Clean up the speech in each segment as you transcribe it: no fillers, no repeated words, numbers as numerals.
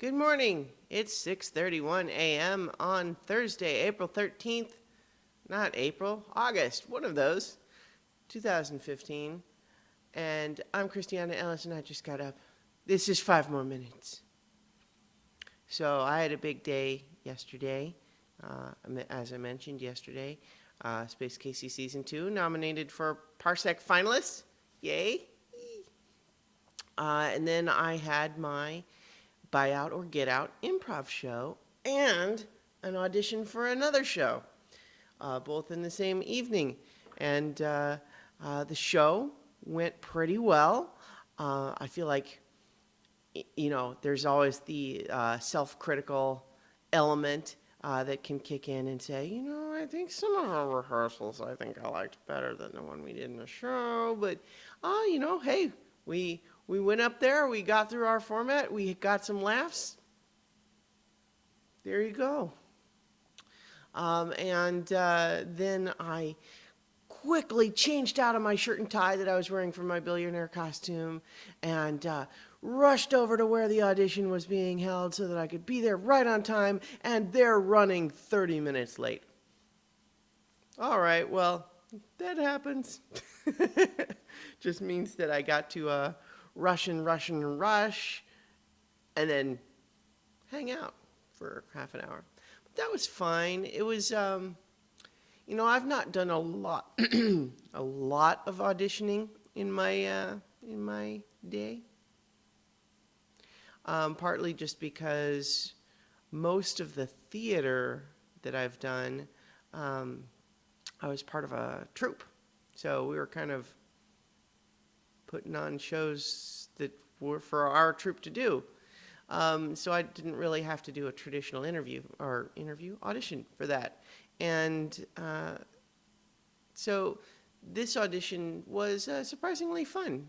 Good morning. It's 6:31 a.m. on Thursday, April 13th. Not April, August, one of those, 2015. And I'm Christiana Ellis, and I just got up. This is 5 more minutes. So I had a big day yesterday. As I mentioned yesterday, Space Casey Season 2 nominated for Parsec finalists. Yay. And then I had my Buyout or Get Out improv show and an audition for another show, both in the same evening. And the show went pretty well. I feel like, there's always the self-critical element that can kick in and say, I think some of our rehearsals I liked better than the one we did in the show. But, hey, we went up there, we got through our format, we got some laughs. There you go. And then I quickly changed out of my shirt and tie that I was wearing for my billionaire costume and rushed over to where the audition was being held so that I could be there right on time, and they're running 30 minutes late. All right, well, that happens. Just means that I got to rush, and then hang out for half an hour. But that was fine. It was, I've not done a lot, a lot of auditioning in my day. Partly just because most of the theater that I've done, I was part of a troupe. So we were kind of putting on shows that were for our troupe to do. So I didn't really have to do a traditional audition for that. And so this audition was surprisingly fun.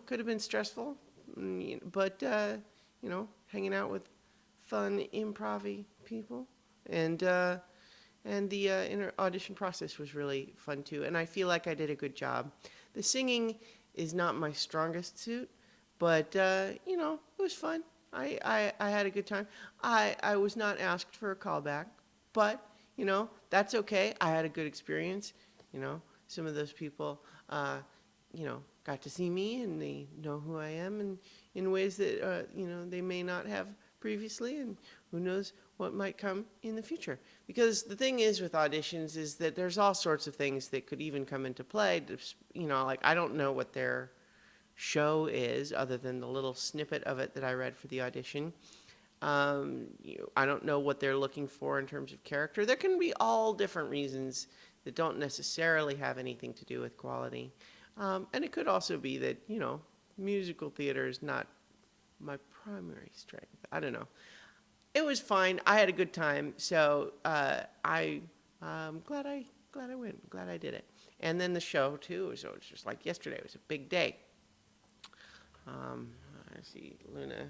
Could have been stressful, but hanging out with fun improv-y people, and the audition process was really fun too. And I feel like I did a good job. The singing is not my strongest suit, but it was fun. I had a good time. I was not asked for a callback, but that's okay. I had a good experience. Some of those people got to see me, and they know who I am, and in ways that they may not have previously, and who knows what might come in the future. Because the thing is with auditions is that there's all sorts of things that could even come into play. Like I don't know what their show is other than the little snippet of it that I read for the audition. I don't know what they're looking for in terms of character. There can be all different reasons that don't necessarily have anything to do with quality. And it could also be that, musical theater is not my primary strength. I don't know. It was fine. I had a good time. So I'm glad I went. Glad I did it. And then the show, too. So it's just like yesterday. It was a big day. I see Luna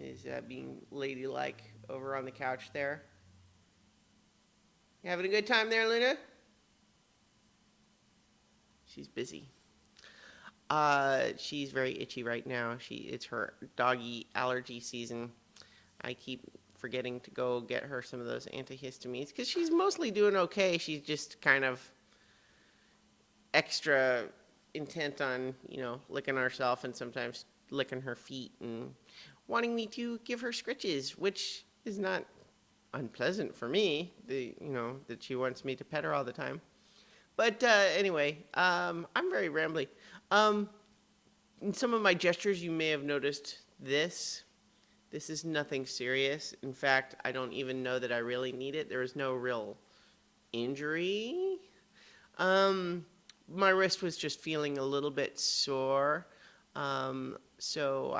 is being ladylike over on the couch there. You having a good time there, Luna? She's busy. She's very itchy right now. It's her doggy allergy season. I keep forgetting to go get her some of those antihistamines because she's mostly doing okay. She's just kind of extra intent on, licking herself and sometimes licking her feet and wanting me to give her scritches, which is not unpleasant for me, that she wants me to pet her all the time. But anyway, I'm very rambly. In some of my gestures, you may have noticed this. This is nothing serious. In fact, I don't even know that I really need it. There is no real injury. My wrist was just feeling a little bit sore. So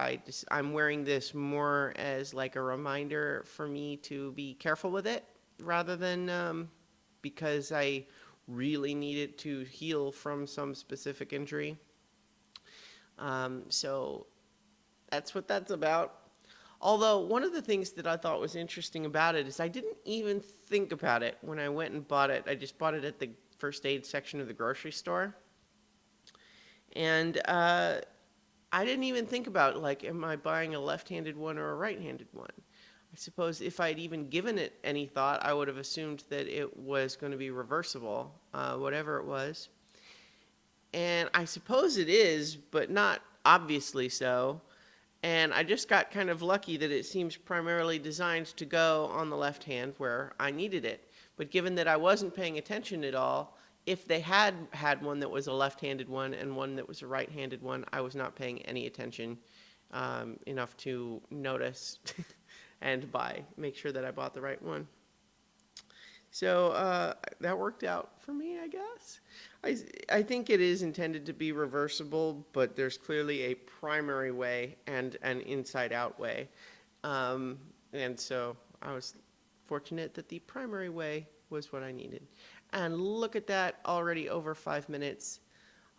I'm wearing this more as like a reminder for me to be careful with it rather than because I really need it to heal from some specific injury. So that's what that's about. Although one of the things that I thought was interesting about it is I didn't even think about it when I went and bought it. I just bought it at the first aid section of the grocery store. And I didn't even think about, like, am I buying a left-handed one or a right-handed one? I suppose if I'd even given it any thought, I would have assumed that it was going to be reversible, whatever it was. And I suppose it is, but not obviously so. And I just got kind of lucky that it seems primarily designed to go on the left hand where I needed it. But given that I wasn't paying attention at all, if they had had one that was a left-handed one and one that was a right-handed one, I was not paying any attention enough to notice and make sure that I bought the right one. So that worked out for me, I guess. I think it is intended to be reversible, but there's clearly a primary way and an inside-out way. And so I was fortunate that the primary way was what I needed. And look at that, already over 5 minutes.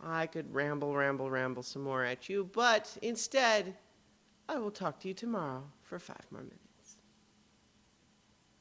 I could ramble some more at you, but instead, I will talk to you tomorrow for 5 more minutes.